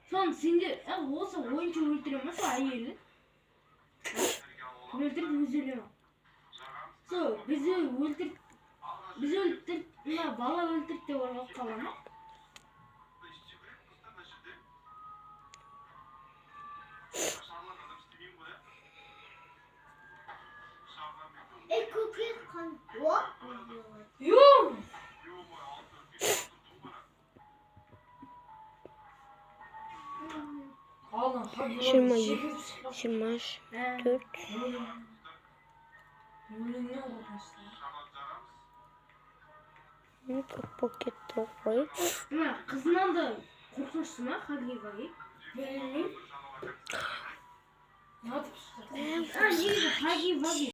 Son şimdi olsa oyuncu öldüremez hayır. Öldürüp üzülüyor. So bizi öldür ne bala öldürüp de var kalan. Yok. Şimaş 4. Paket toplay. Kızından da korkmuşsun ha Hagi Vagi. Ne yapıyorsun? Hagi Vagi.